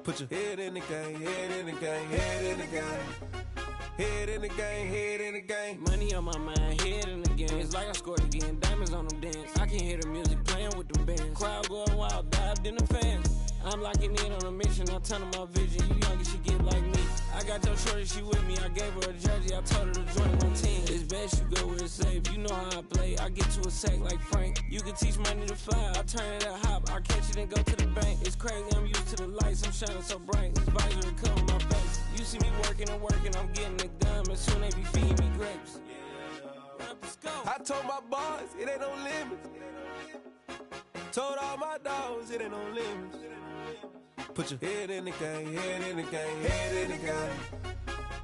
Put your head in the game, head in the game, head in the game. Head in the game, head in the game. Money on my mind, head in the game. It's like I scored again, diamonds on them dance. I can hear the music playing with them bands. Crowd going wild, dived in the fans. I'm locking in on a mission, I'm turning my vision. You young, she get like me. I got your shorty, she with me. I gave her a jersey, I told her to join my team. It's best you go where it's safe. You know how I play. I get to a sack like Frank. You can teach money to fly. I turn it up hop. I catch it and go to the bank. It's crazy, I'm used to the lights. I'm shining so bright. This visor will cover my face. You see me working and working. I'm getting it done. And soon they be feeding me grapes. I told my boys, it ain't no limits. Told all my dogs, it ain't no limits. Put your head in the game, head in the game, head in the game.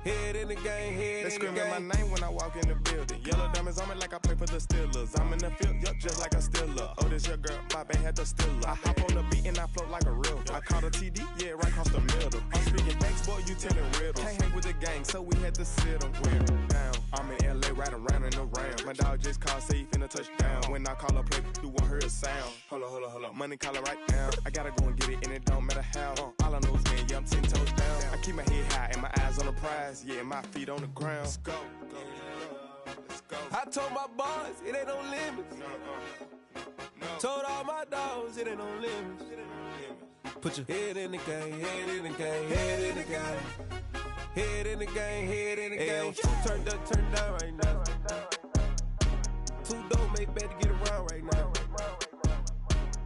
Head in the game, head in the game. They screaming my name when I walk in the building. Yellow diamonds on me like I play for the Steelers. I'm in the field, yup, just like a Steeler. Oh, this your girl, my band had the Steeler. I hop on the beat and I float like a river. I caught a TD, yeah, right across the middle. I'm speaking thanks, boy, you telling riddles. Can't hang with the gang, so we had to sit them down. I'm in LA, right around in the round. My dog just called, say he finna touchdown. When I call a play, you won't hear a sound. Hold up, money call it right now. I gotta go and get it, and it don't matter how. All I know is, man, yeah, I'm 10 toes down. I keep my head high and my eyes on the prize. Yeah, my feet on the ground. Let's go. I told my boys, it ain't no limits. Told all my dogs, it ain't no limits. Put your head in the game, head in the game, head in the game. Head in the game, head in the game. Two turned up, turned down right now. Two dope make better get around right now.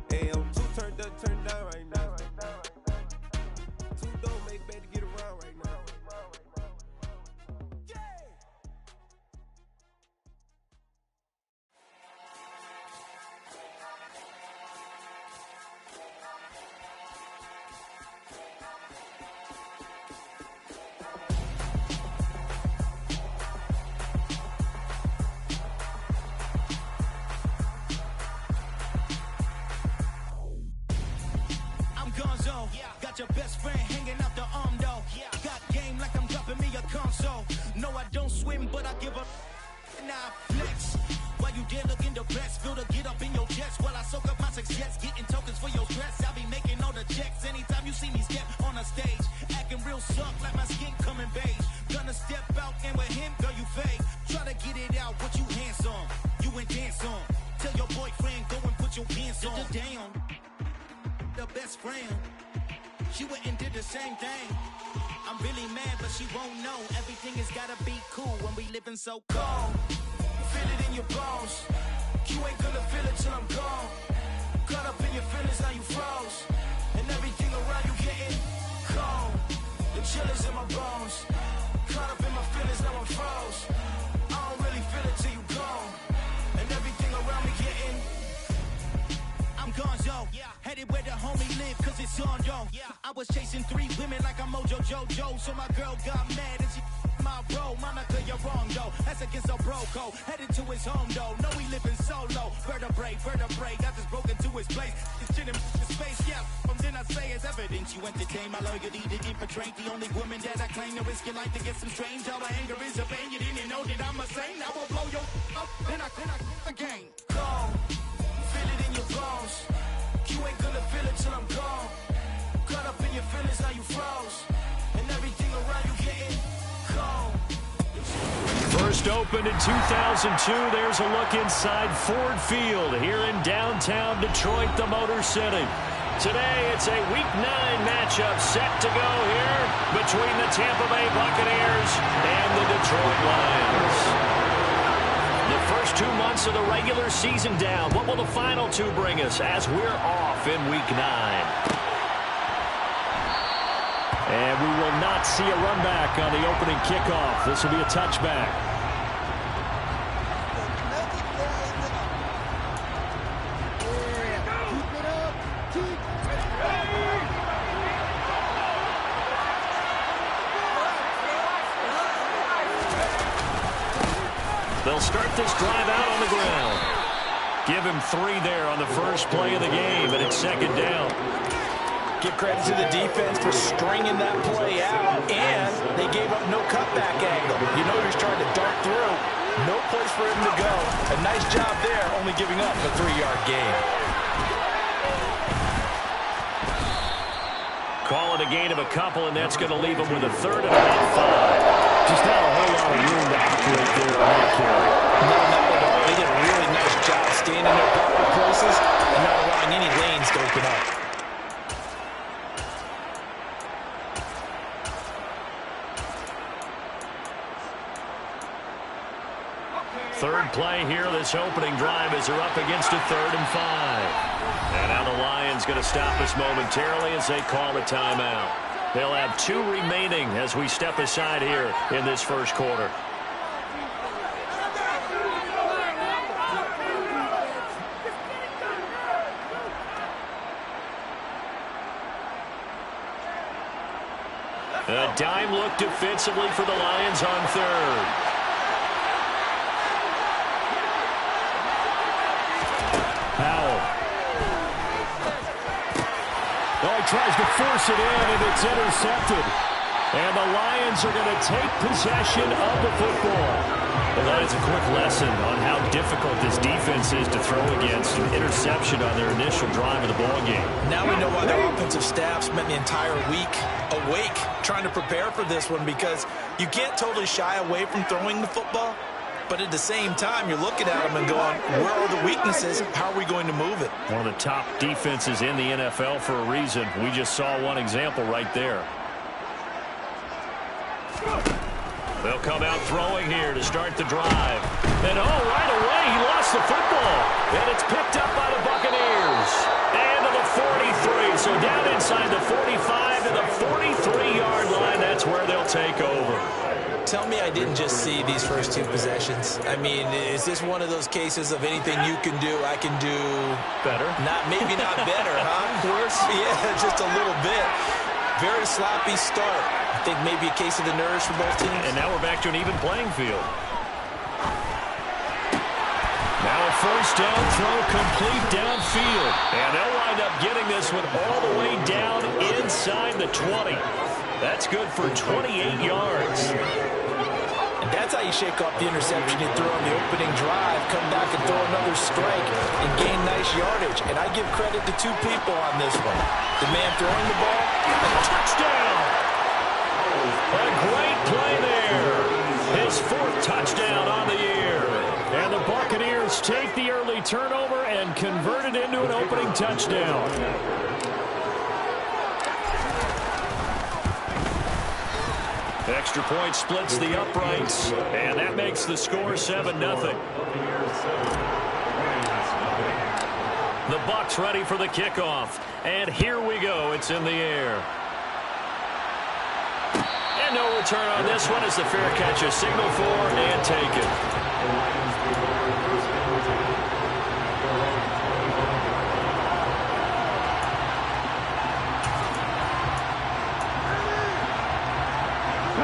Hey, two turned up, turned down right now. Two dope make better get around right now. Got your best friend hanging out the arm though. Got game like I'm dropping me a console. No, I don't swim, but I give up. Now I flex. While you there looking the best, feel the get up in your chest while I soak up my success. Getting tokens for your stress. I'll be making all the checks anytime you see me step on a stage. Acting real suck like my skin coming beige. Gonna step out and with him, girl, you fake. Try to get it out, what you hands on. You ain't dance on. Tell your boyfriend, go and put your pants on. Down. The best friend. She went and did the same thing. I'm really mad, but she won't know. Everything has gotta be cool when we living so cold. Feel it in your bones. You ain't gonna feel it till I'm gone. Caught up in your feelings, now you froze. And everything around you getting cold. The chill is in my bones. Caught up in my feelings, now I'm froze. I don't really feel it till you gone. And everything around me getting I'm gonzo, headed where the homie live, cause it's on, yo. I was chasing 3 women like I'm Mojo Jojo, so my girl got mad and she my bro. Monica, you're wrong, though. That's against a bro code. Headed to his home, though. No, he living solo. Vertebrae, I just broke into his place. It's chin in space, yeah. From then I say it's evidence. You entertain my loyalty to infiltrate. The only woman that I claim to risk your life to get some strange. All my anger is a pain. You didn't know that I'm a saint. I will blow your up, then I again. Gone. Feel it in your bones. You ain't gonna feel it till I'm gone. Caught up in your feelings, now you froze. And everything around you getting cold. First opened in 2002, there's a look inside Ford Field here in downtown Detroit, the Motor City. Today, it's a Week 9 matchup set to go here between the Tampa Bay Buccaneers and the Detroit Lions. The first 2 months of the regular season down. What will the final 2 bring us as we're off in Week 9? And we will not see a run back on the opening kickoff. This will be a touchback. They'll start this drive out on the ground. Give him 3 there on the first play of the game, and it's second down. Give credit to the defense for stringing that play out, and they gave up no cutback angle. You know he's trying to dart through. No place for him to go. A nice job there, only giving up a 3-yard gain. Call it a gain of a couple, and that's going to leave them with a third and about 5. Just not a whole lot of room to operate there on that carry. No, not at all. They did a really nice job staying in their proper places and not allowing any lanes to open up. Third play here, this opening drive as they're up against a 3rd and 5. And now the Lions going to stop us momentarily as they call a timeout. They'll have 2 remaining as we step aside here in this first quarter. A dime look defensively for the Lions on 3rd. Powell. Oh, he tries to force it in, and it's intercepted. And the Lions are going to take possession of the football. Well, that is a quick lesson on how difficult this defense is to throw against. An interception on their initial drive of the ballgame. Now we know why their offensive staff spent the entire week awake trying to prepare for this one, because you can't totally shy away from throwing the football. But at the same time, you're looking at them and going, where are the weaknesses? How are we going to move it? One of the top defenses in the NFL for a reason. We just saw one example right there. They'll come out throwing here to start the drive. And right away, he lost the football. And it's picked up by the Buccaneers. And to the 43. So down inside the 45 to the 43-yard line. That's where they'll take over. Tell me I didn't just see these first 2 possessions. I mean, is this one of those cases of anything you can do, I can do better? Maybe not better, huh? Worse? Yeah, just a little bit. Very sloppy start. I think maybe a case of the nerves for both teams. And now we're back to an even playing field. Now a first down throw complete downfield. And they'll wind up getting this one all the way down inside the 20. That's good for 28 yards. And that's how you shake off the interception you throw on the opening drive, come back and throw another strike and gain nice yardage. And I give credit to 2 people on this one. The man throwing the ball and the touchdown. A great play there. His 4th touchdown on the year. And the Buccaneers take the early turnover and convert it into an opening touchdown. Extra point splits the uprights, and that makes the score 7-0. The Bucs ready for the kickoff, and here we go. It's in the air. And no return on this one as the fair catch is signaled for and taken.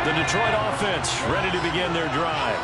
The Detroit offense ready to begin their drive.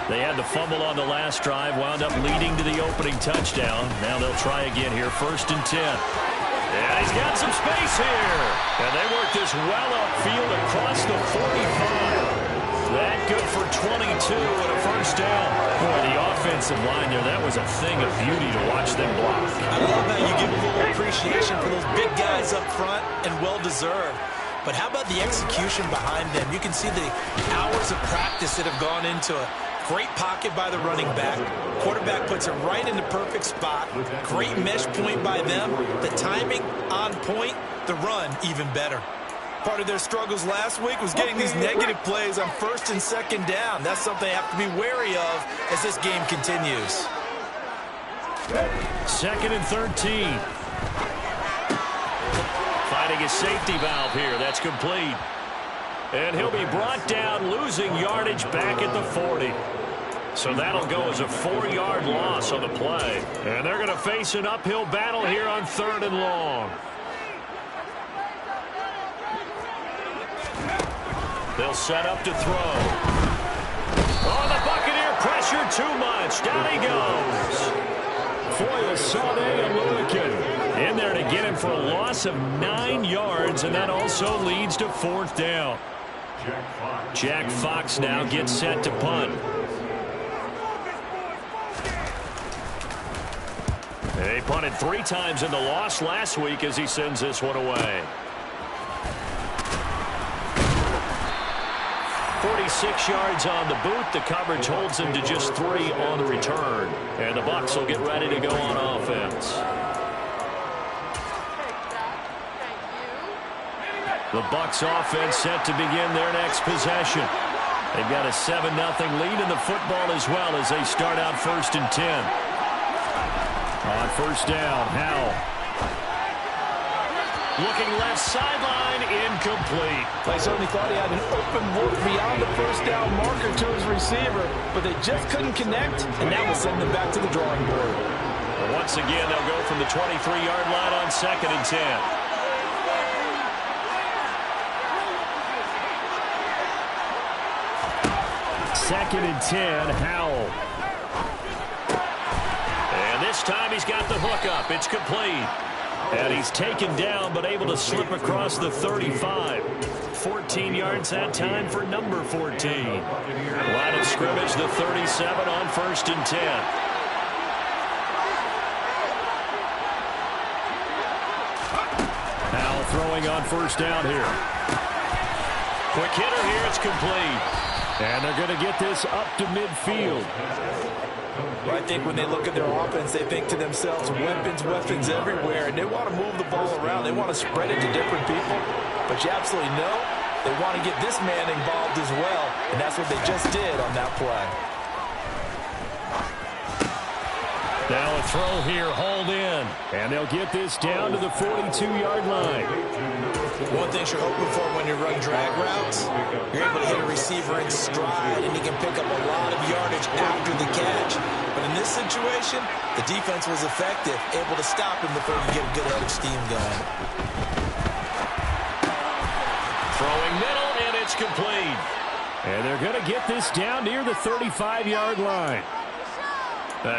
They had the fumble on the last drive, wound up leading to the opening touchdown. Now they'll try again here, 1st and 10. And he's got some space here. And they work this well upfield across the 45. That good for 22 and a first down. Boy, the offensive line there, that was a thing of beauty to watch them block. I love how you give a little appreciation for those big guys up front, and well-deserved. But how about the execution behind them? You can see the hours of practice that have gone into a great pocket by the running back. Quarterback puts it right in the perfect spot. Great mesh point by them. The timing on point. The run even better. Part of their struggles last week was getting these negative plays on 1st and 2nd down. That's something they have to be wary of as this game continues. 2nd and 13. Finding his safety valve here. That's complete. And he'll be brought down, losing yardage back at the 40. So that'll go as a 4-yard loss on the play. And they're going to face an uphill battle here on 3rd and long. They'll set up to throw. Oh, the Buccaneer pressure too much. Down he goes. Foyle, Sade, and Lillikin in there to get him for a loss of 9 yards, and that also leads to 4th down. Jack Fox now gets set to punt. He punted 3 times in the loss last week as he sends this one away. 6 yards on the boot. The coverage holds him to just 3 on the return. And the Bucs will get ready to go on offense. The Bucs offense set to begin their next possession. They've got a 7-0 lead in the football as well as they start out 1st and 10. On 1st down, Howell. Looking left sideline, incomplete. I certainly thought he had an open look beyond the 1st down marker to his receiver, but they just couldn't connect, and that will send them back to the drawing board. Well, once again, they'll go from the 23-yard line on 2nd and 10. 2nd and 10, Howell. And this time he's got the hook up. It's complete. And he's taken down but able to slip across the 35. 14 yards that time for number 14. Line of scrimmage, the 37 on 1st and 10. Howell throwing on 1st down here. Quick hitter here. It's complete. And they're going to get this up to midfield. I think when they look at their offense, they think to themselves, weapons everywhere, and they want to move the ball around. They want to spread it to different people, but you absolutely know they want to get this man involved as well, and that's what they just did on that play. Now a throw here, hauled in, and they'll get this down to the 42-yard line. One thing you're hoping for when you run drag routes, you're able to hit a receiver in stride, and he can pick up a lot of yardage after the catch. But in this situation, the defense was effective, able to stop him before he get a good head of steam going. Throwing middle, and it's complete. And they're going to get this down near the 35-yard line.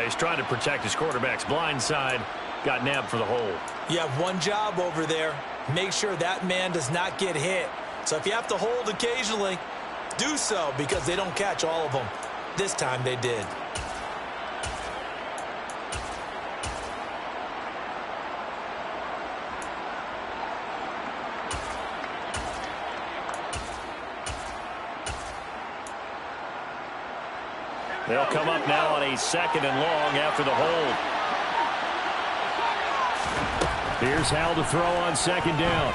He's trying to protect his quarterback's blind side. Got nabbed for the hold. You have one job over there. Make sure that man does not get hit. So if you have to hold occasionally, do so, because they don't catch all of them. This time they did. They'll come up now on a 2nd and long after the hold. Here's Howell to throw on 2nd down.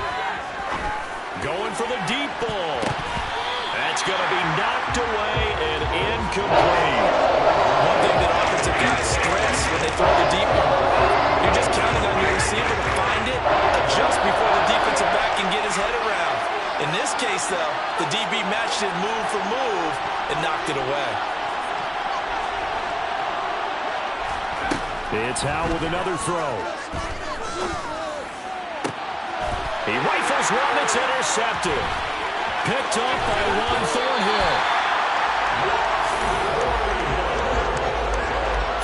Going for the deep ball. That's going to be knocked away and incomplete. One thing that offensive guys stress when they throw the deep ball, you're just counting on your receiver to find it, adjust before the defensive back can get his head around. In this case, though, the DB matched it move for move and knocked it away. It's Howell with another throw. He rifles one that's intercepted. Picked up by Juan Thornhill.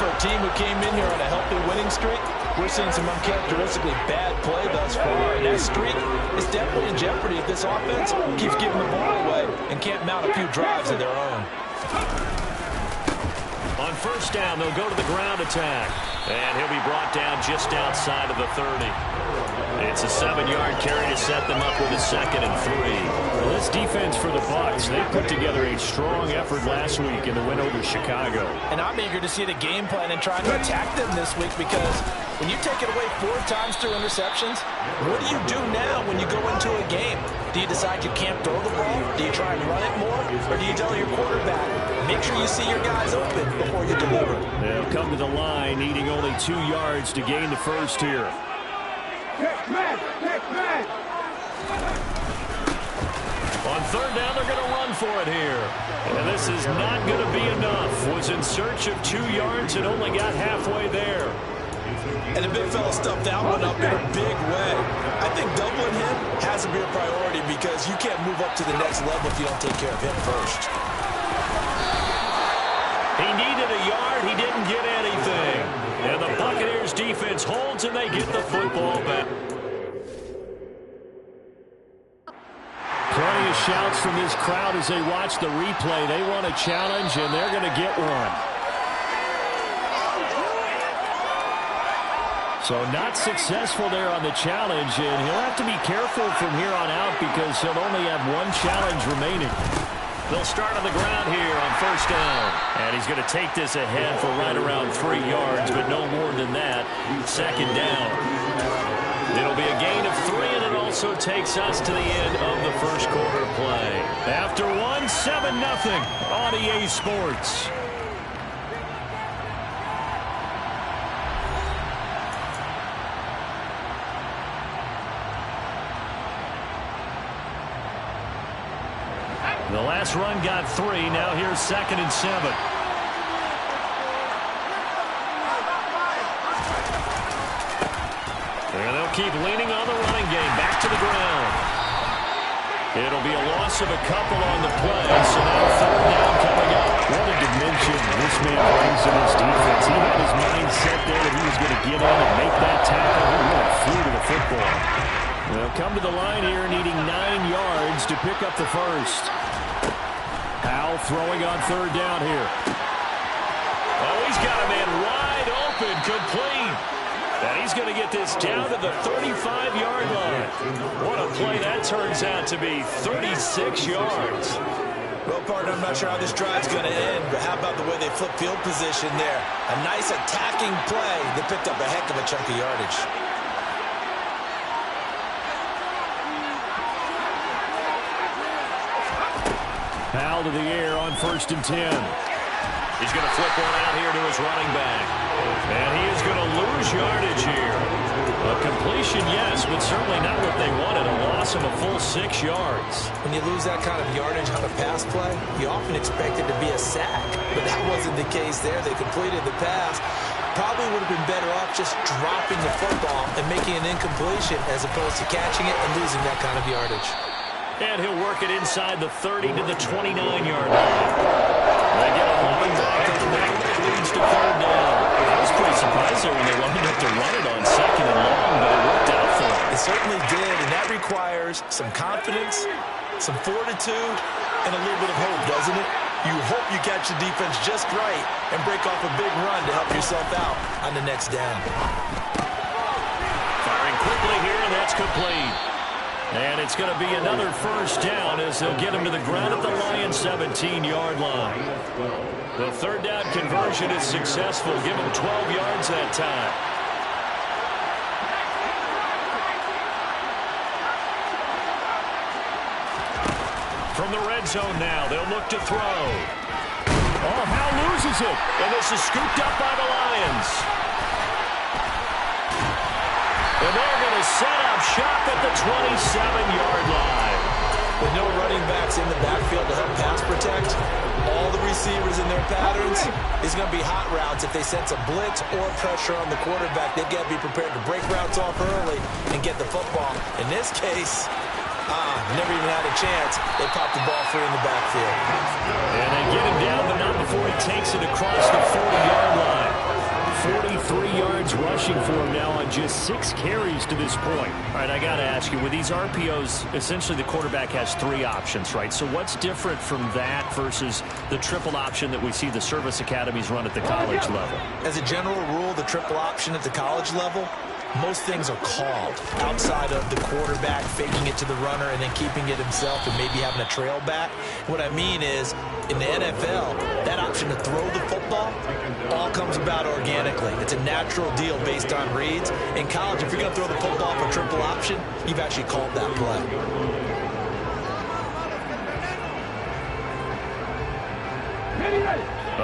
For a team who came in here on a healthy winning streak, we're seeing some uncharacteristically bad play thus far. And that streak is definitely in jeopardy if this offense keeps giving the ball away and can't mount a few drives of their own. On 1st down, they'll go to the ground attack. And he'll be brought down just outside of the 30. It's a 7-yard carry to set them up with a 2nd and 3. Well, this defense for the Bucs, they put together a strong effort last week in the win over Chicago. And I'm eager to see the game plan and try to attack them this week, because when you take it away 4 times through interceptions, what do you do now when you go into a game? Do you decide you can't throw the ball? Do you try and run it more? Or do you tell your quarterback, make sure you see your guys open before you deliver? They'll come to the line needing only 2 yards to gain the first here. On 3rd down, they're going to run for it here. And this is not going to be enough. Was in search of 2 yards and only got halfway there. And the big fella stuffed that one up in a big way. I think doubling him has to be a priority, because you can't move up to the next level if you don't take care of him first. He needed a yard. He didn't get anything. And the Buccaneers defense holds, and they get the football back. Plenty of shouts from this crowd as they watch the replay. They want a challenge, and they're going to get one. So not successful there on the challenge, and he'll have to be careful from here on out, because he'll only have 1 challenge remaining. They'll start on the ground here on first down. And he's going to take this ahead for right around 3 yards, but no more than that. Second down. It'll be a gain of 3, and it also takes us to the end of the first quarter play. After 1, 7-0 on EA Sports. The last run got 3. Now here's 2nd and 7. And they'll keep leaning on the running game. Back to the ground. It'll be a loss of a couple on the play. So now 3rd down coming up. What a dimension this man brings to this defense. He had his mind set there that he was going to get in and make that tackle. He really flew to the football. They'll come to the line here needing 9 yards to pick up the first. Powell throwing on 3rd down here. Oh, he's got a man wide open, complete. And he's going to get this down to the 35-yard line. What a play that turns out to be, 36 yards. Well, partner, I'm not sure how this drive's going to end, but how about the way they flip field position there? A nice attacking play that picked up a heck of a chunk of yardage. Powell to the air on 1st and 10. He's going to flip one out here to his running back. And he is going to lose yardage here. A completion, yes, but certainly not what they wanted. A loss of a full 6 yards. When you lose that kind of yardage on a pass play, you often expect it to be a sack. But that wasn't the case there. They completed the pass. Probably would have been better off just dropping the football and making an incompletion as opposed to catching it and losing that kind of yardage. And he'll work it inside the 30 to the 29-yard line. They get a long back on the back. It leads to 3rd down. I was pretty surprised there when they lined up to run it on 2nd and long, but it worked out for them. It certainly did, and that requires some confidence, some fortitude, and a little bit of hope, doesn't it? You hope you catch the defense just right and break off a big run to help yourself out on the next down. Firing quickly here, and that's complete. And it's going to be another first down as they'll get him to the ground at the Lions' 17-yard line. The 3rd down conversion is successful. Give him 12 yards that time. From the red zone now, they'll look to throw. Oh, Powell loses it. And this is scooped up by the Lions. And they're going to set up shop at the 27-yard line. With no running backs in the backfield to help pass protect, all the receivers in their patterns is going to be hot routes. If they sense a blitz or pressure on the quarterback, they've got to be prepared to break routes off early and get the football. In this case, never even had a chance. They popped the ball free in the backfield. And they get him down, but not before he takes it across the 40-yard line. 43 yards rushing for him now on just 6 carries to this point. All right, I got to ask you, with these RPOs, essentially the quarterback has 3 options, right? So what's different from that versus the triple option that we see the service academies run at the college level? As a general rule, the triple option at the college level, most things are called outside of the quarterback faking it to the runner and then keeping it himself and maybe having a trail back. What I mean is, in the NFL, that option to throw the football all comes about organically. It's a natural deal based on reads. In college, if you're going to throw the football for triple option, you've actually called that play.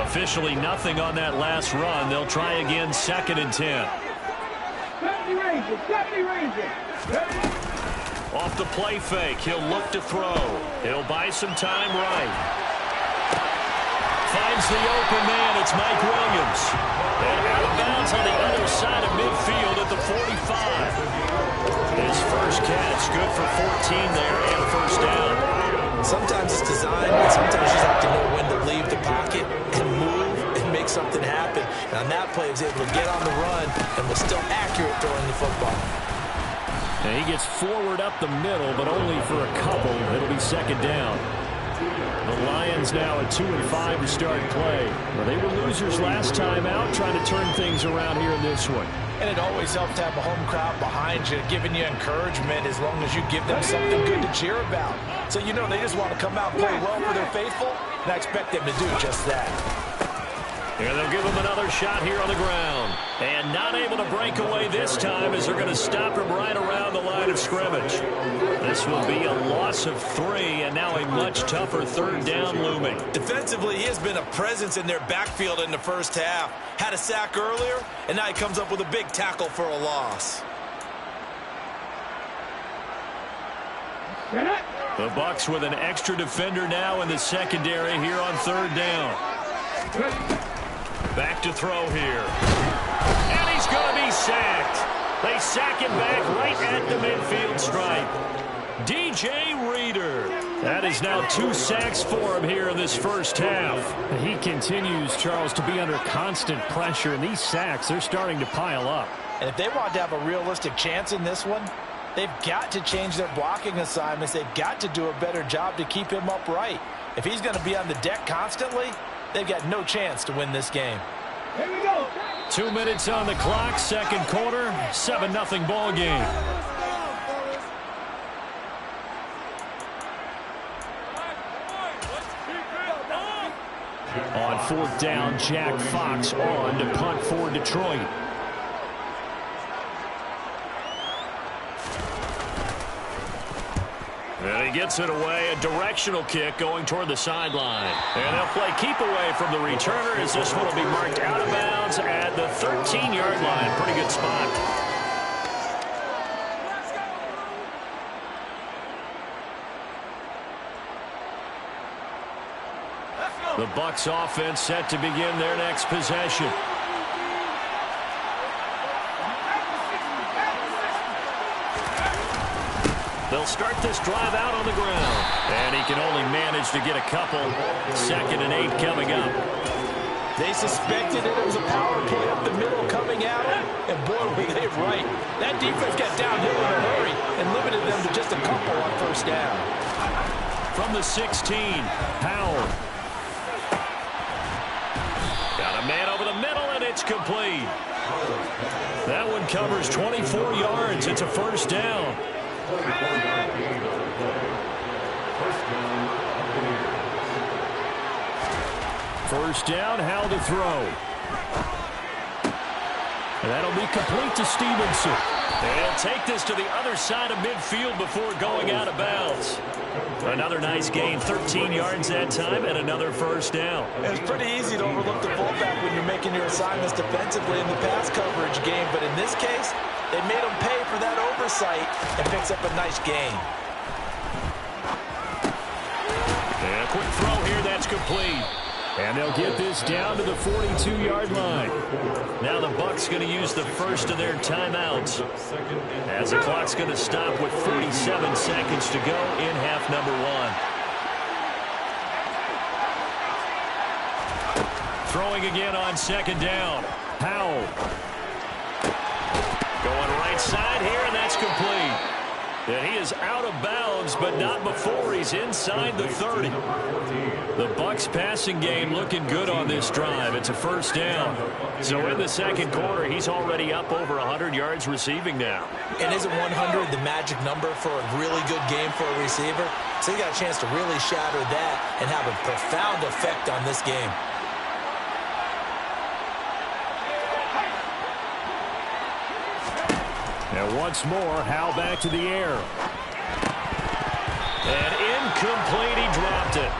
Officially nothing on that last run. They'll try again, 2nd and 10. Off the play fake, he'll look to throw. He'll buy some time right. Finds the open man, it's Mike Williams. And out of bounds on the other side of midfield at the 45. His first catch, good for 14 there and first down. Sometimes it's designed, but sometimes you just have to know when to leave the pocket and move and make something happen. And on that play, he was able to get on the run and was still accurate throwing the football. And he gets forward up the middle, but only for a couple. It'll be 2nd down. The Lions now at 2-5 to start play. Well, they were losers last time out, trying to turn things around here in this one. And it always helps to have a home crowd behind you, giving you encouragement as long as you give them something good to cheer about. So you know they just want to come out and play well for their faithful, and I expect them to do just that. And they'll give him another shot here on the ground. And not able to break away this time as they're going to stop him right around the line of scrimmage. This will be a loss of 3, and now a much tougher third down looming. Defensively, he has been a presence in their backfield in the first half. Had a sack earlier, and now he comes up with a big tackle for a loss. The Bucs with an extra defender now in the secondary here on third down. Back to throw here. And he's going to be sacked. They sack him back right at the midfield stripe. DJ Reader. That is now 2 sacks for him here in this first half. He continues, Charles, to be under constant pressure, and these sacks, they're starting to pile up. And if they want to have a realistic chance in this one, they've got to change their blocking assignments. They've got to do a better job to keep him upright. If he's going to be on the deck constantly, they've got no chance to win this game. Here we go. 2 minutes on the clock, second quarter, 7-0 ball game. On fourth down, Jack Fox on to punt for Detroit. And he gets it away, a directional kick going toward the sideline. And they'll play keep away from the returner as this one will be marked out of bounds at the 13-yard line. Pretty good spot. The Bucs offense set to begin their next possession. They'll start this drive out on the ground. And he can only manage to get a couple. 2nd and 8 coming up. They suspected it was a power play up the middle coming at him. And boy, were they right. That defense got downhill in a hurry and limited them to just a couple on first down. From the 16, Powell. Got a man over the middle, and it's complete. That one covers 24 yards. It's a first down. First down, Howell to throw. And that'll be complete to Stevenson. And he'll take this to the other side of midfield before going out of bounds. Another nice gain, 13 yards that time, and another first down. It's pretty easy to overlook the fullback when you're making your assignments defensively in the pass coverage game, but in this case, they made him pay for that oversight and picks up a nice gain. And a quick throw here, that's complete. And they'll get this down to the 42-yard line. Now the Bucs going to use the first of their timeouts, as the clock's going to stop with 47 seconds to go in half number 1. Throwing again on second down. Powell. Going right side here, and that's complete. And he is out of bounds, but not before he's inside the 30. The Bucs passing game looking good on this drive. It's a first down. So in the second quarter, he's already up over 100 yards receiving now. And isn't 100 the magic number for a really good game for a receiver? So he got a chance to really shatter that and have a profound effect on this game. And once more, Howell back to the air. And incomplete, he dropped it.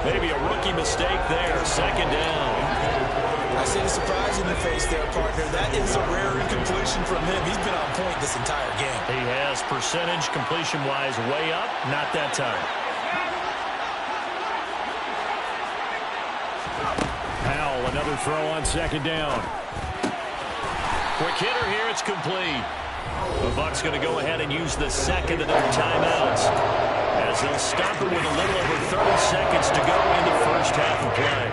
Maybe a rookie mistake there, second down. I see the surprise in the face there, partner. That is a rare incompletion from him. He's been on point this entire game. He has percentage completion-wise way up, not that time. Howell, another throw on second down. Quick hitter here, it's complete. The Bucs going to go ahead and use the second of their timeouts, as they'll stop it with a little over 30 seconds to go in the first half of play.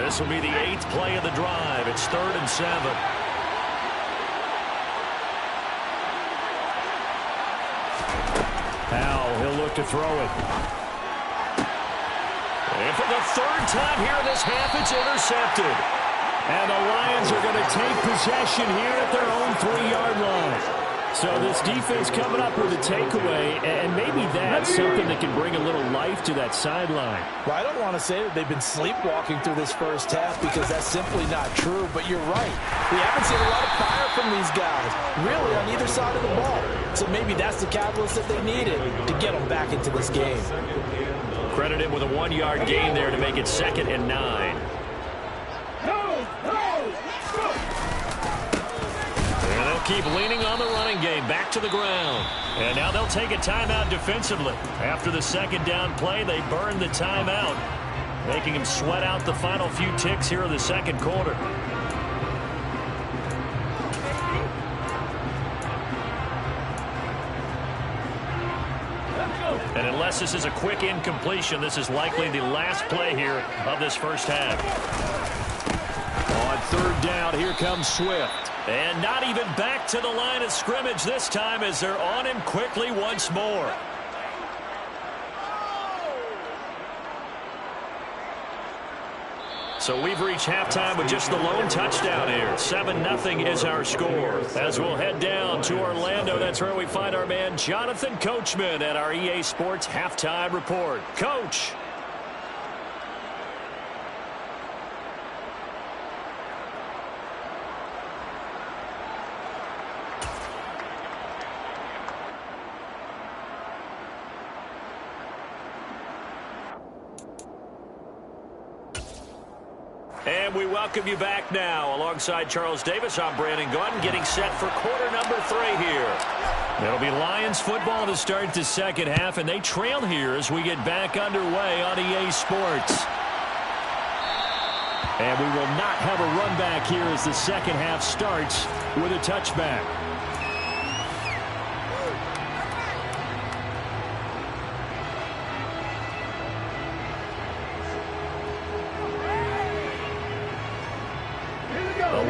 This will be the 8th play of the drive. It's 3rd and 7. Powell, he'll look to throw it. And for the third time here in this half, it's intercepted. And the Lions are going to take possession here at their own 3-yard line. So this defense coming up with a takeaway, and maybe that's something that can bring a little life to that sideline. Well, I don't want to say that they've been sleepwalking through this first half because that's simply not true, but you're right. We haven't seen a lot of fire from these guys, really, on either side of the ball. So maybe that's the catalyst that they needed to get them back into this game. Credit him with a 1-yard gain there to make it 2nd and 9. And they'll keep leaning on the running game back to the ground. And now they'll take a timeout defensively. After the second down play, they burned the timeout, making them sweat out the final few ticks here in the second quarter. And unless this is a quick incompletion, this is likely the last play here of this first half. On third down, here comes Swift. And not even back to the line of scrimmage this time as they're on him quickly once more. So we've reached halftime with just the lone touchdown here. 7-0 is our score. As we'll head down to Orlando, that's where we find our man Jonathan Coachman at our EA Sports Halftime Report. Coach. And we welcome you back now. Alongside Charles Davis, I'm Brandon Gaudin, getting set for quarter number 3 here. It'll be Lions football to start the second half, and they trail here as we get back underway on EA Sports. And we will not have a run back here as the second half starts with a touchback.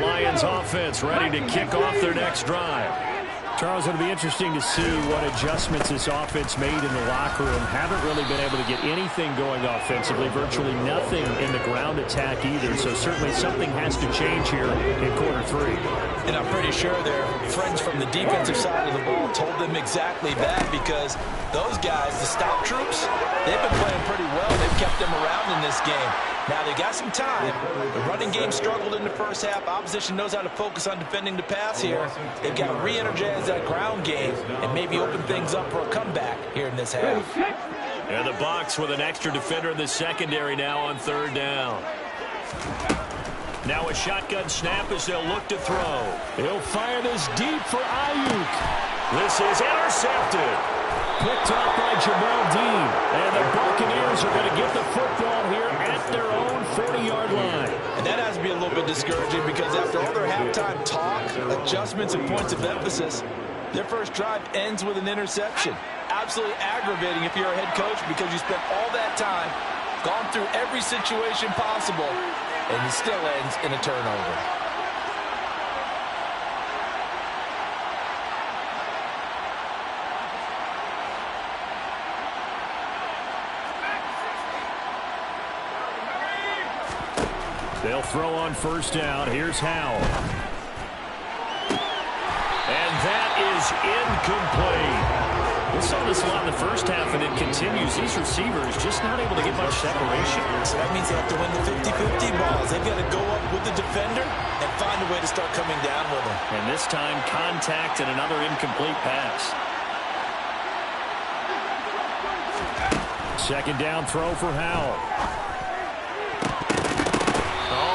Lions offense ready to kick off their next drive. Charles, it'll be interesting to see what adjustments this offense made in the locker room. Haven't really been able to get anything going offensively, virtually nothing in the ground attack either. So certainly something has to change here in quarter 3. And I'm pretty sure their friends from the defensive side of the ball told them exactly that, because those guys, the stop troops, they've been playing pretty well. They've kept them around in this game. Now they got some time. The running game struggled in the first half. Opposition knows how to focus on defending the pass here. They've got to re-energize that ground game and maybe open things up for a comeback here in this half. And the box with an extra defender in the secondary now on third down. Now a shotgun snap as they'll look to throw. He'll fire this deep for Ayuk. This is intercepted. Picked off by Jamel Dean. And the Buccaneers are going to get the football here at their own 40-yard line. And that has to be a little bit discouraging, because after all their halftime talk, adjustments, and points of emphasis, their first drive ends with an interception. Absolutely aggravating if you're a head coach, because you spent all that time, gone through every situation possible, and it still ends in a turnover. They'll throw on first down. Here's Howell. And that is incomplete. We saw this a lot in the first half, and it continues. These receivers just not able to get much separation. So that means they have to win the 50-50 balls. They've got to go up with the defender and find a way to start coming down with them. And this time, contact and another incomplete pass. Second down throw for Howell.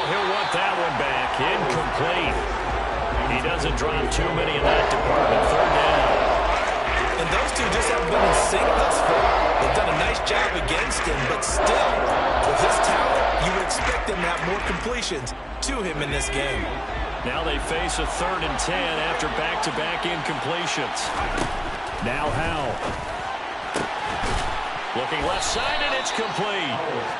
He'll want that one back. Incomplete. He doesn't drop too many in that department. Third down. And those two just haven't been in sync thus far. They've done a nice job against him, but still, with his talent, you would expect them to have more completions to him in this game. Now they face a 3rd and 10 after back-to-back incompletions. Now Howell. Looking left side, and it's complete.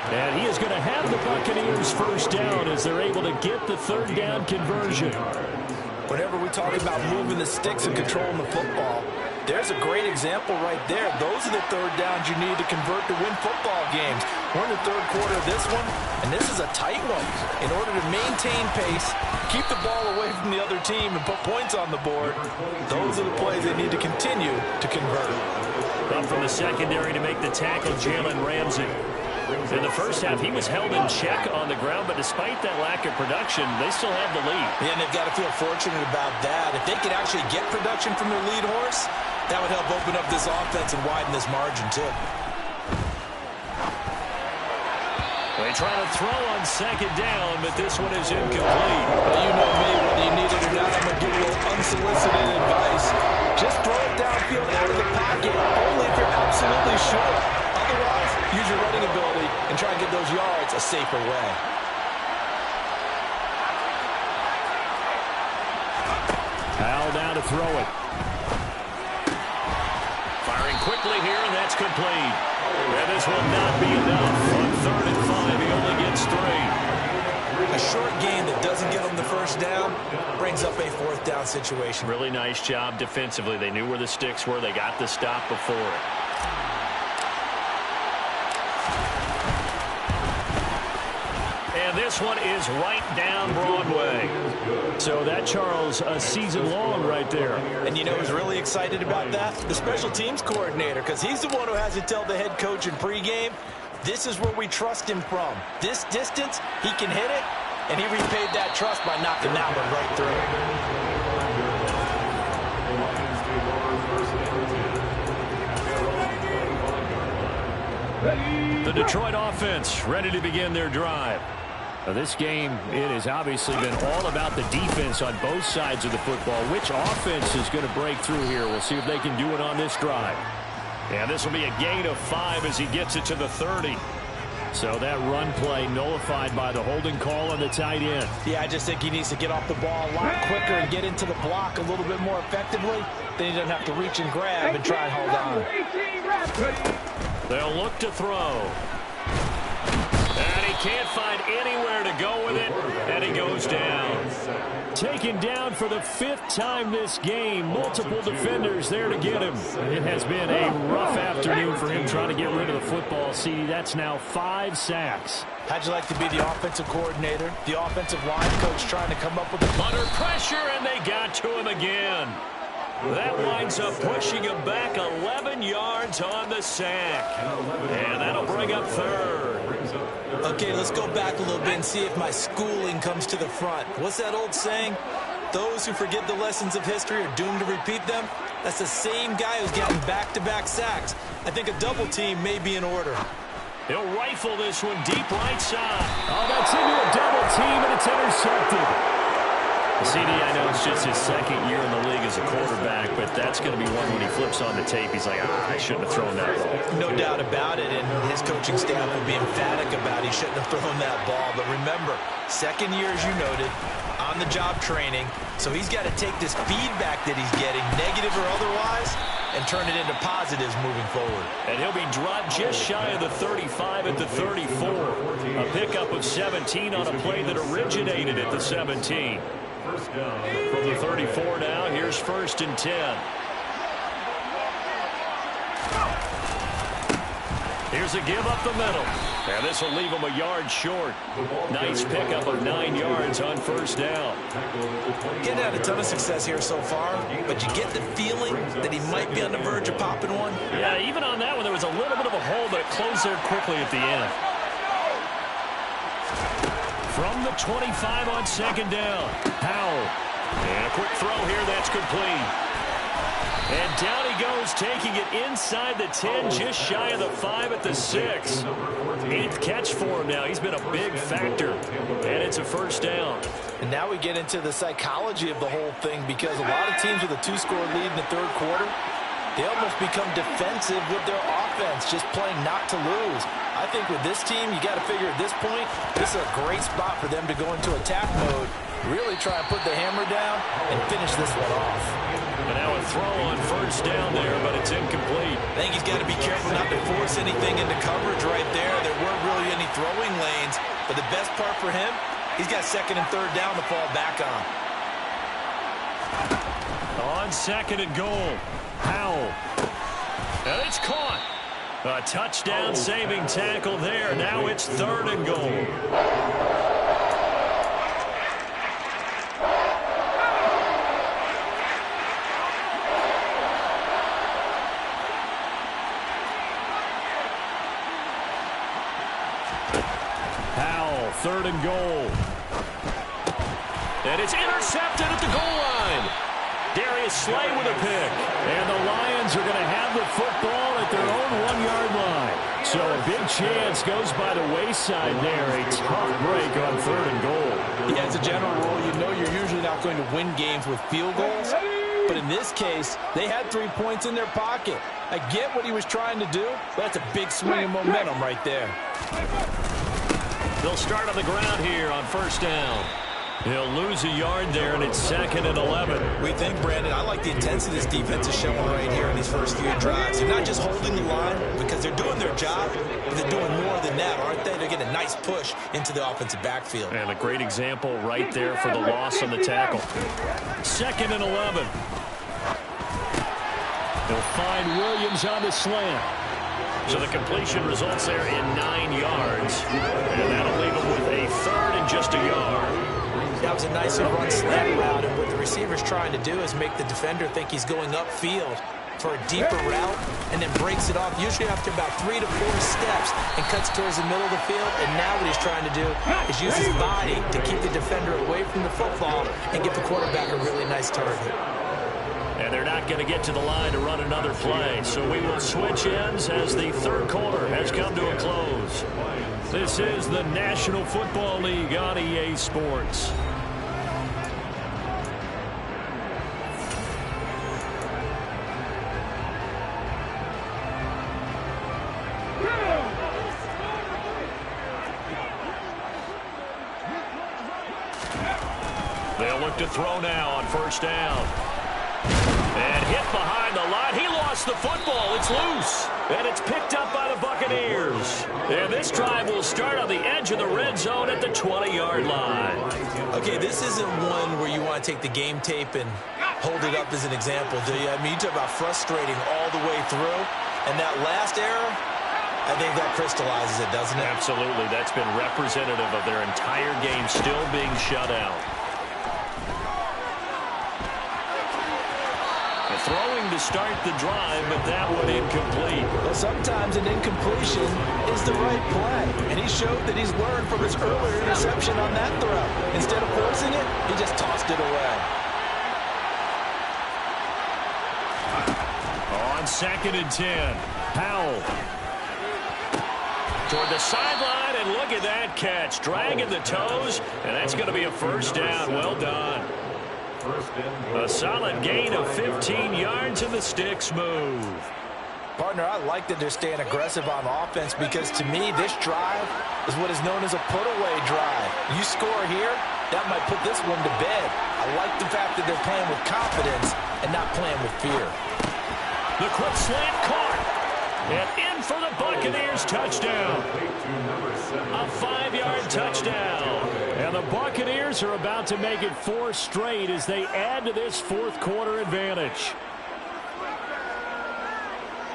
And he is going to have the Buccaneers first down as they're able to get the third down conversion. Whenever we talk about moving the sticks and controlling the football, There's a great example right there. Those are the third downs you need to convert to win football games. We're in the third quarter of this one, and this is a tight one. In order to maintain pace, keep the ball away from the other team, and put points on the board, those are the plays they need to continue to convert. Up from the secondary to make the tackle, Jalen Ramsey. In the first half, he was held in check on the ground, but despite that lack of production, they still have the lead. Yeah, and they've got to feel fortunate about that. If they could actually get production from their lead horse, that would help open up this offense and widen this margin, too. They try to throw on second down, but this one is incomplete. Well, you know me, whether you need it or not, I'm going to give you a little unsolicited advice. Just throw it downfield out of the pocket, only if you're absolutely sure. Otherwise, use your running ability and try and get those yards a safer way. Powell down to throw it. Firing quickly here, and that's complete. And this will not be enough. On 3rd and 5, he only gets 3. A short game that doesn't get them the first down brings up a 4th down situation. Really nice job defensively. They knew where the sticks were. They got the stop before it. And this one is right down Broadway. So that, Charles, a season long right there. And you know who's really excited about that? The special teams coordinator, because he's the one who has to tell the head coach in pregame, this is where we trust him from. This distance, he can hit it, and he repaid that trust by knocking that one right through. The Detroit offense ready to begin their drive. Now this game, it has obviously been all about the defense on both sides of the football. Which offense is going to break through here? We'll see if they can do it on this drive. And this will be a gain of 5 as he gets it to the 30. So that run play nullified by the holding call on the tight end. Yeah, I just think he needs to get off the ball a lot quicker and get into the block a little bit more effectively. Then he doesn't have to reach and grab and try and hold on. They'll look to throw. And he can't find anywhere to go with it, and he goes down. Taken down for the 5th time this game. Multiple defenders there to get him. It has been a rough afternoon for him trying to get rid of the football. See, that's now 5 sacks. How'd you like to be the offensive coordinator, the offensive line coach trying to come up with a... Under pressure, and they got to him again. That winds up pushing him back 11 yards on the sack. And that'll bring up 3rd. Okay, let's go back a little bit and see if my schooling comes to the front. What's that old saying? Those who forget the lessons of history are doomed to repeat them. That's the same guy who's getting back-to-back sacks. I think a double team may be in order. He'll rifle this one deep right side. Oh, that's into a double team, and it's intercepted. CD, I know it's just his 2nd year in the league as a quarterback, but that's going to be one when he flips on the tape. He's like, I shouldn't have thrown that ball. No doubt about it, and his coaching staff will be emphatic about he shouldn't have thrown that ball. But remember, 2nd year, as you noted, on-the-job training, so he's got to take this feedback that he's getting, negative or otherwise, and turn it into positives moving forward. And he'll be dropped just shy of the 35 at the 34. A pickup of 17 on a play that originated at the 17. From the 34 now, here's 1st and 10. Here's a give up the middle. And this will leave him a yard short. Nice pickup of 9 yards on 1st down. Getting had a ton of success here so far, but you get the feeling that he might be on the verge of popping one. Yeah, even on that one, there was a little bit of a hole, but it closed there quickly at the end. From the 25 on 2nd down, Powell. And a quick throw here, that's complete. And down he goes, taking it inside the 10, just shy of the 5 at the 6. 8th catch for him now. He's been a big factor. And it's a 1st down. And now we get into the psychology of the whole thing, because a lot of teams with a 2-score lead in the 3rd quarter, they almost become defensive with their offense, just playing not to lose. I think with this team, you got to figure at this point, this is a great spot for them to go into attack mode, really try and put the hammer down and finish this one off. And now a throw on 1st down there, but it's incomplete. I think he's got to be careful not to force anything into coverage right there. There weren't really any throwing lanes, but the best part for him, he's got 2nd and 3rd down to fall back on. On 2nd and goal. Powell. And it's caught. A touchdown-saving tackle there. Now it's 3rd and goal. Powell, 3rd and goal. And it's intercepted at the goal line. Darius Slay with a pick. And the Lions are going to have the football at their own 1-yard line. So a big chance goes by the wayside there. A tough break on 3rd and goal. Yeah, as a general rule, you know you're usually not going to win games with field goals. But in this case, they had 3 points in their pocket. I get what he was trying to do, but that's a big swing of momentum right there. They'll start on the ground here on 1st down. He'll lose a yard there, and it's 2nd and 11. We think, Brandon, I like the intensity this defense is showing right here in these first few drives. They're not just holding the line because they're doing their job, but they're doing more than that, aren't they? They're getting a nice push into the offensive backfield. And a great example right there for the loss on the tackle. 2nd and 11. They'll find Williams on the slant. So the completion results there in 9 yards. And that'll leave them with a 3rd and just a yard. That was a nicely run slant route, and what the receiver's trying to do is make the defender think he's going upfield for a deeper route and then breaks it off, usually after about 3 to 4 steps, and cuts towards the middle of the field. And now what he's trying to do is use his body to keep the defender away from the football and give the quarterback a really nice target. And they're not going to get to the line to run another play. So we will switch ends as the 3rd quarter has come to a close. This is the National Football League on EA Sports. They'll look to throw now on 1st down. And hit behind the line. He lost the football. It's loose. And it's picked up by the Buccaneers. And this drive will start on the edge of the red zone at the 20-yard line. Okay, this isn't one where you want to take the game tape and hold it up as an example, do you? I mean, you talk about frustrating all the way through. And that last error, I think that crystallizes it, doesn't it? Absolutely. That's been representative of their entire game still being shut out. Throwing to start the drive, but that one incomplete. Well, sometimes an incompletion is the right play, and he showed that he's learned from his earlier interception on that throw. Instead of forcing it, he just tossed it away. On 2nd and 10, Powell. Toward the sideline, and look at that catch. Dragging the toes, and that's going to be a 1st down. Well done. A solid gain of 15 yards, and the sticks move. Partner, I like that they're staying aggressive on offense because, to me, this drive is what is known as a put-away drive. You score here, that might put this one to bed. I like the fact that they're playing with confidence and not playing with fear. The quick slant caught. And in for the Buccaneers touchdown. A 5-yard touchdown. And the Buccaneers are about to make it 4 straight as they add to this 4th quarter advantage.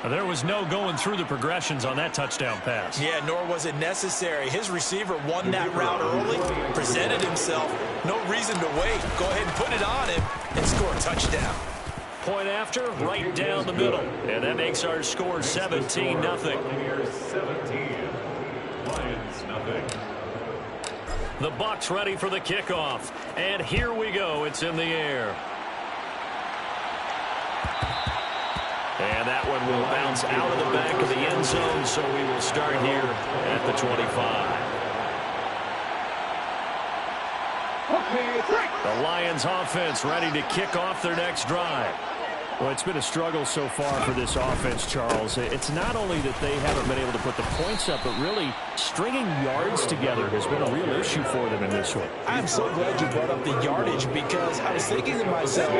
There was no going through the progressions on that touchdown pass. Yeah, nor was it necessary. His receiver won that route early, presented himself. No reason to wait. Go ahead and put it on him and score a touchdown. Point after, right down the middle. And that makes our score 17-0. The Bucs ready for the kickoff. And here we go. It's in the air. And that one will bounce out of the back of the end zone, so we will start here at the 25. The Lions offense ready to kick off their next drive. Well, it's been a struggle so far for this offense, Charles. It's not only that they haven't been able to put the points up, but really stringing yards together has been a real issue for them in this one. I'm so glad you brought up the yardage because I was thinking to myself,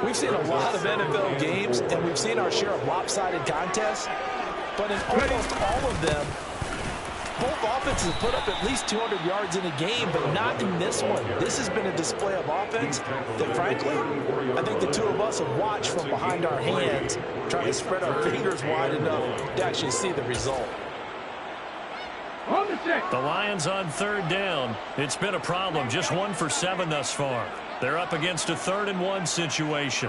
we've seen a lot of NFL games and we've seen our share of lopsided contests, but in almost all of them, both offenses put up at least 200 yards in a game, but not in this one. This has been a display of offense that, frankly, I think the two of us have watched from behind our hands, trying to spread our fingers wide enough to actually see the result. The Lions on third down. It's been a problem. Just 1 for 7 thus far. They're up against a 3rd-and-1 situation.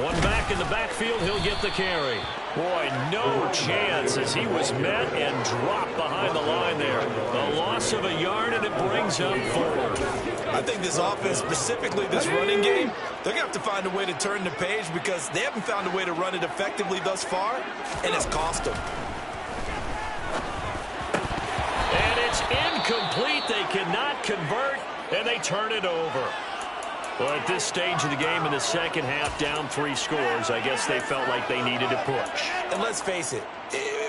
One back in the backfield. He'll get the carry. Boy, no chance as he was met and dropped behind the line there. A loss of a yard, and it brings up 4. I think this offense, specifically this running game, they're going to have to find a way to turn the page because they haven't found a way to run it effectively thus far, and it's cost them. And it's incomplete. They cannot convert, and they turn it over. Well, at this stage of the game in the second half, down 3 scores, I guess they felt like they needed to push. And let's face it,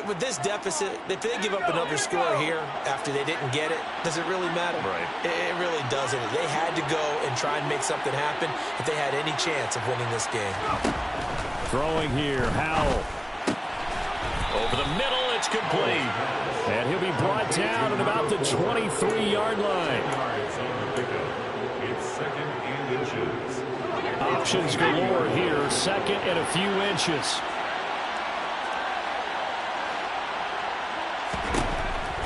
with this deficit, if they give up another score here after they didn't get it, does it really matter? Right. It really doesn't. They had to go and try and make something happen if they had any chance of winning this game. Throwing here, Howell. Over the middle, it's complete. And he'll be brought down at about the 23-yard line. Options galore here, 2nd and a few inches.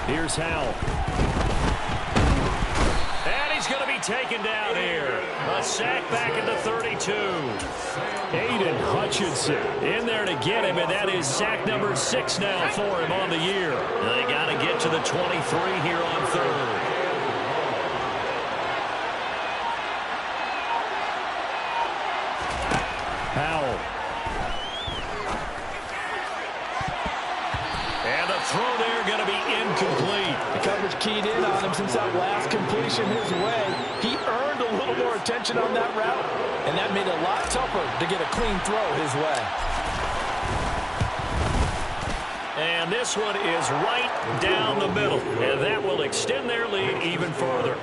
Here's Howell. And he's going to be taken down here. A sack back at the 32. Aiden Hutchinson in there to get him, and that is sack number 6 now for him on the year. They got to get to the 23 here on 3rd. Howell. And the throw there going to be incomplete. The coverage keyed in on him since that last completion his way. He earned a little more attention on that route, and that made it a lot tougher to get a clean throw his way. And this one is right down the middle, and that will extend their lead even further.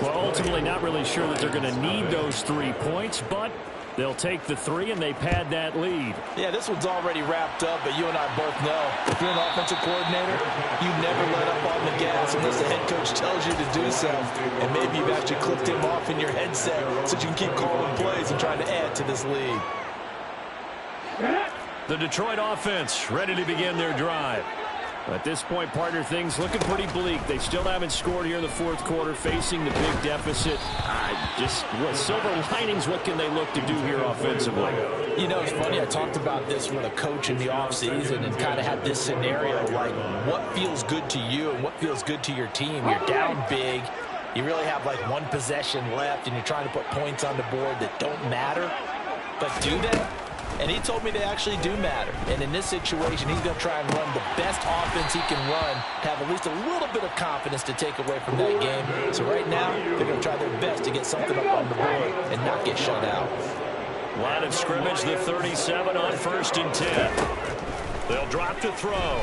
Well, ultimately not really sure that they're going to need those 3 points, but they'll take the 3 and they pad that lead. Yeah, this one's already wrapped up, but you and I both know if you're an offensive coordinator, you never let up on the gas unless the head coach tells you to do so. And maybe you've actually clipped him off in your headset so you can keep calling plays and trying to add to this lead. The Detroit offense ready to begin their drive. At this point, partner, things looking pretty bleak. They still haven't scored here in the 4th quarter, facing the big deficit. Silver linings, what can they look to do here offensively? You know, it's funny. I talked about this with a coach in the offseason and kind of had this scenario like what feels good to you and what feels good to your team. You're down big. You really have like 1 possession left, and you're trying to put points on the board that don't matter. But do they? And he told me they actually do matter. And in this situation, he's going to try and run the best offense he can run to have at least a little bit of confidence to take away from that game. So right now, they're going to try their best to get something up on the board and not get shut out. Line of scrimmage, the 37 on 1st and 10. They'll drop to throw.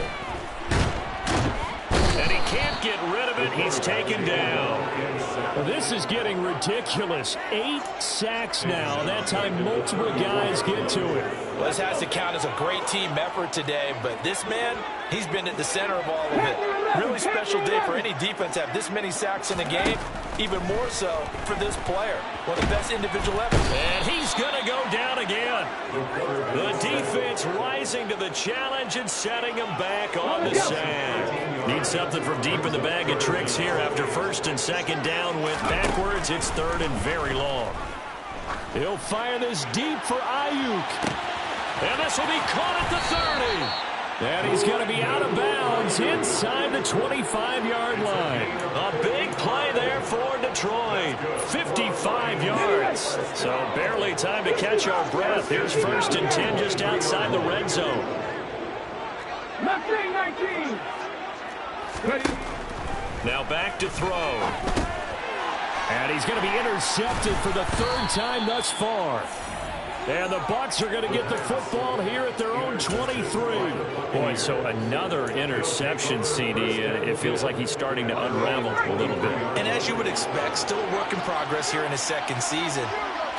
And he can't get rid of it. He's taken down. Well, this is getting ridiculous. 8 sacks now. That time multiple guys get to it. Well, this has to count as a great team effort today, but this man, he's been at the center of all of it. Really special day for any defense to have this many sacks in a game, even more so for this player. One of the best individual efforts. And he's going to go down again. The defense rising to the challenge and setting him back on the sand. Needs something from deep in the bag of tricks here after 1st and 2nd down. Went backwards. It's 3rd and very long. He'll fire this deep for Ayuk. And this will be caught at the 30. And he's going to be out of bounds inside the 25-yard line. A big play there for Detroit. 55 yards. So barely time to catch our breath. Here's 1st and 10 just outside the red zone. 19. Now back to throw. And he's going to be intercepted for the 3rd time thus far. And the Bucs are going to get the football here at their own 23. Boy, so another interception, CD. It feels like he's starting to unravel a little bit. And as you would expect, still a work in progress here in his 2nd season.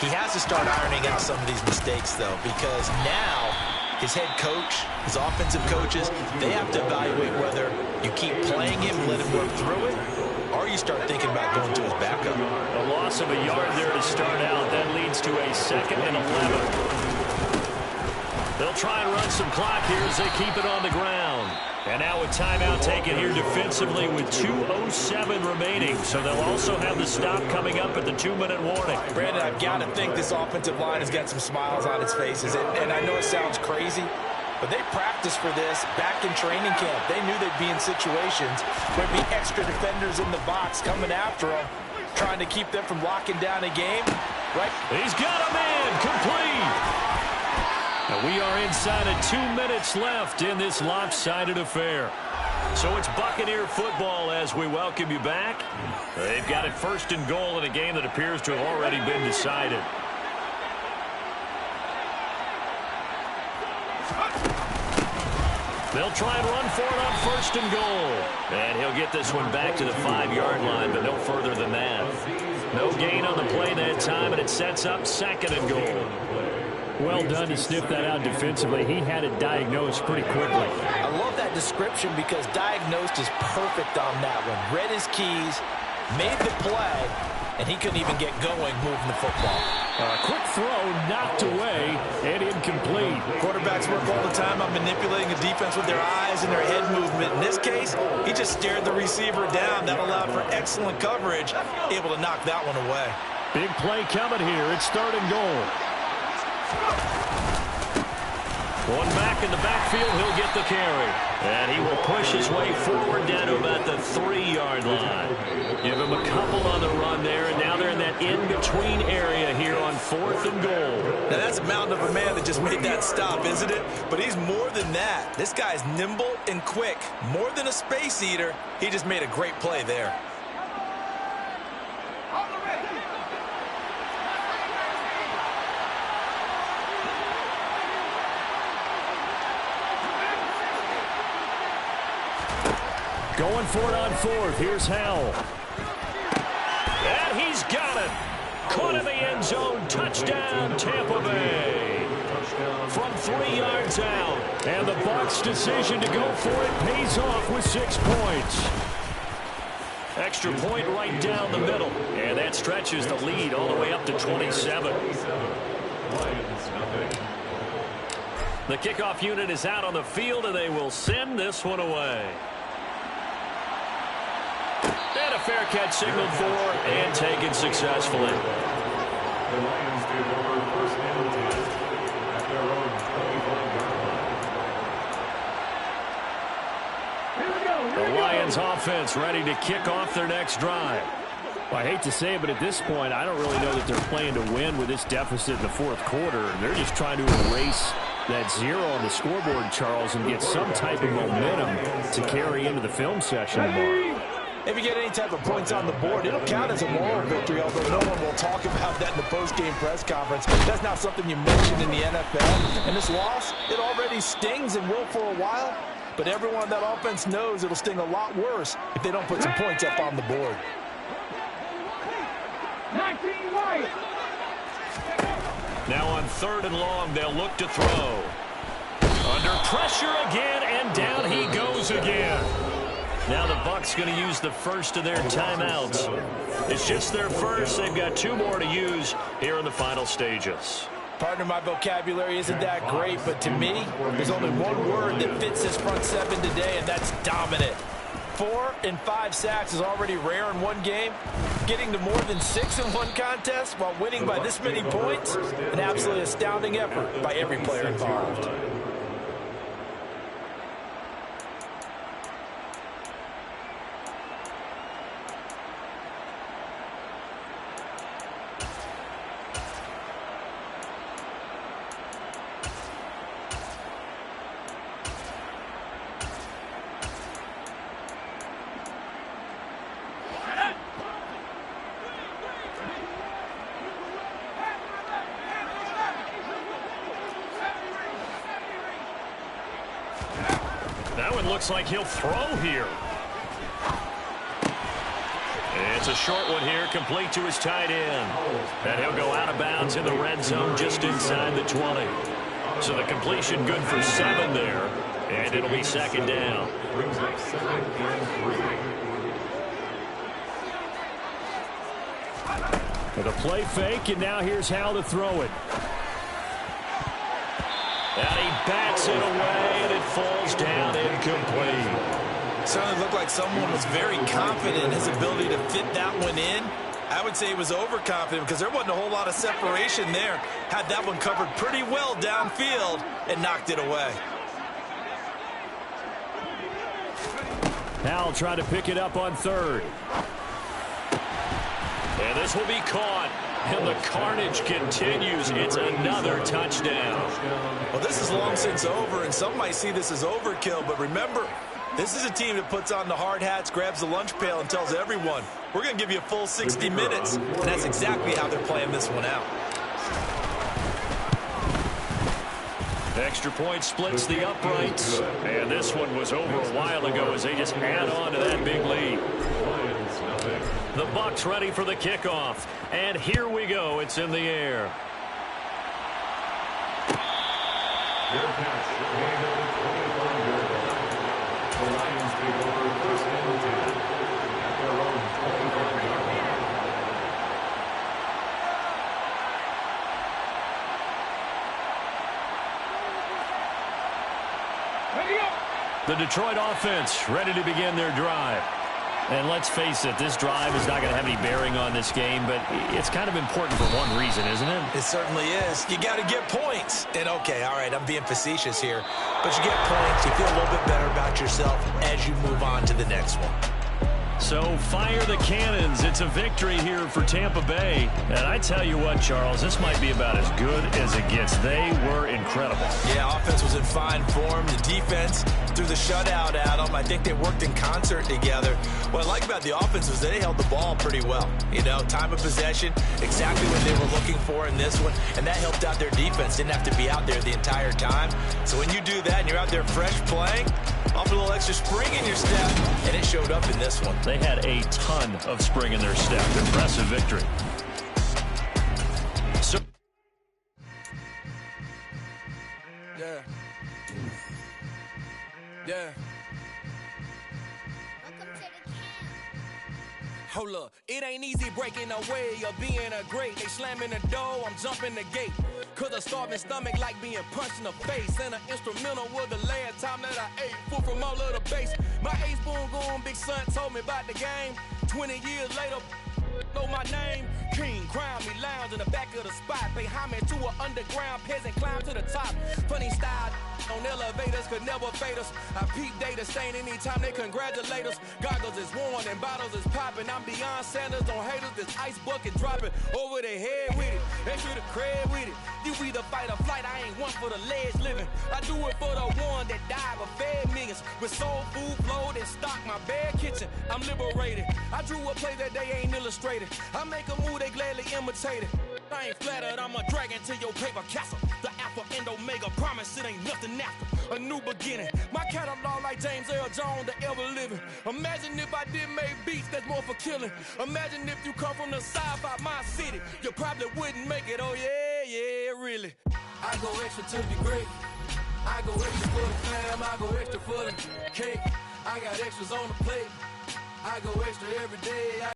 He has to start ironing out some of these mistakes, though, because now his head coach, his offensive coaches, they have to evaluate whether you keep playing him, let him work through it, or you start thinking about going to his backup. A loss of a yard there to start out. That leads to a 2nd and 11. They'll try and run some clock here as they keep it on the ground. And now a timeout taken here defensively with 2:07 remaining. So they'll also have the stop coming up at the 2-minute warning. Brandon, I've got to think this offensive line has got some smiles on its faces. And I know it sounds crazy, but they practiced for this back in training camp. They knew they'd be in situations where there'd be extra defenders in the box coming after them, trying to keep them from locking down a game. Right? He's got him in. Complete. And we are inside of 2 minutes left in this lopsided affair. So it's Buccaneer football as we welcome you back. They've got it 1st and goal in a game that appears to have already been decided. They'll try and run for it on 1st and goal. And he'll get this one back to the 5-yard line, but no further than that. No gain on the play that time, and it sets up 2nd and goal. Well done to sniff that out defensively. He had it diagnosed pretty quickly. I love that description because diagnosed is perfect on that one. Read his keys, made the play, and he couldn't even get going moving the football. Quick throw, knocked away, and incomplete. Quarterbacks work all the time on manipulating the defense with their eyes and their head movement. In this case, he just stared the receiver down. That allowed for excellent coverage, able to knock that one away. Big play coming here. It's 3rd and goal. One back in the backfield, he'll get the carry. And he will push his way forward down to about the 3-yard line. Give him a couple on the run there, and now they're in that in-between area here on 4th and goal. Now that's a mountain of a man that just made that stop, isn't it? But he's more than that. This guy's nimble and quick. More than a space eater, he just made a great play there. Going for it on 4th. Here's Howell. And he's got it. Caught in the end zone. Touchdown, Tampa Bay. From 3 yards out. And the Bucs' decision to go for it pays off with 6 points. Extra point right down the middle. And that stretches the lead all the way up to 27. The kickoff unit is out on the field, and they will send this one away. And a fair catch signaled for and taken successfully. The Lions offense ready to kick off their next drive. Well, I hate to say it, but at this point, I don't really know that they're playing to win with this deficit in the 4th quarter. They're just trying to erase that 0 on the scoreboard, Charles, and get some type of momentum to carry into the film session tomorrow. If you get any type of points on the board, it'll count as a moral victory, although no one will talk about that in the post-game press conference. That's not something you mention in the NFL. And this loss, it already stings and will for a while, but everyone on that offense knows it'll sting a lot worse if they don't put some points up on the board. 19 right. Now on 3rd and long, they'll look to throw. Under pressure again, and down he goes again. Now the Bucs going to use the first of their timeouts. It's just their first. They've got 2 more to use here in the final stages. Partner, my vocabulary isn't that great, but to me, there's only one word that fits this front 7 today, and that's dominant. 4 and 5 sacks is already rare in one game. Getting to more than 6 in one contest while winning by this many points, an absolutely astounding effort by every player involved. Looks like he'll throw here. It's a short one here, complete to his tight end. And he'll go out of bounds in the red zone just inside the 20. So the completion good for 7 there, and it'll be second down. Brings up 2nd and 3. With a play fake, and now here's how to throw it. And he bats it away, and it falls down incomplete. Certainly looked like someone was very confident in his ability to fit that one in. I would say he was overconfident because there wasn't a whole lot of separation there. Had that one covered pretty well downfield and knocked it away. Powell trying to pick it up on 3rd. And this will be caught. And the carnage continues. It's another touchdown. Well, this is long since over, and some might see this as overkill. But remember, this is a team that puts on the hard hats, grabs the lunch pail, and tells everyone, we're going to give you a full 60 minutes. And that's exactly how they're playing this one out. Extra point splits the uprights. And this one was over a while ago as they just add on to that big lead. The Bucs ready for the kickoff. And here we go. It's in the air. Their pass will gain up to 25-yard line. The Lions take over 1st and 10 at their own 25-yard line. The Detroit offense ready to begin their drive. And let's face it, this drive is not going to have any bearing on this game, but it's kind of important for one reason, isn't it? It certainly is. You got to get points. And, okay, all right, I'm being facetious here. But you get points, you feel a little bit better about yourself as you move on to the next one. So fire the cannons. It's a victory here for Tampa Bay. And I tell you what, Charles, this might be about as good as it gets. They were incredible. Yeah, offense was in fine form. The defense threw the shutout at them. I think they worked in concert together. What I like about the offense was they held the ball pretty well. You know, time of possession, exactly what they were looking for in this one. And that helped out their defense. Didn't have to be out there the entire time. So when you do that and you're out there fresh playing, off a little extra spring in your step, and it showed up in this one. They had a ton of spring in their step. Impressive victory. So Yeah. Hold up, it ain't easy breaking away or being a great. They slamming the door, I'm jumping the gate. Cause a starving stomach like being punched in the face. And an instrumental was the last time that I ate food from all of the base. My ace boom goon big son told me about the game. 20 years later, know my name. King, crown me, lounge in the back of the spot. Pay homage to an underground peasant, climb to the top. Funny style on elevators could never fade us. I peep data stain anytime they congratulate us. Goggles is worn and bottles is popping. I'm beyond Sanders on haters. This ice bucket dropping over their head with it. They should have cred with it. You either fight or flight. I ain't one for the ledge living. I do it for the one that died but fed millions. With soul food flowed and stock my bad kitchen. I'm liberated. I drew a play that they ain't illustrated. I make a move they gladly imitated. I ain't flattered, I'm a dragon to your paper castle. The Alpha and Omega promise it ain't nothing after. A new beginning. My catalog like James Earl Jones, the ever living. Imagine if I did make beats that's more for killing. Imagine if you come from the south out my city. You probably wouldn't make it, oh yeah, really. I go extra to be great. I go extra for the fam, I go extra for the cake. I got extras on the plate. I go extra every day.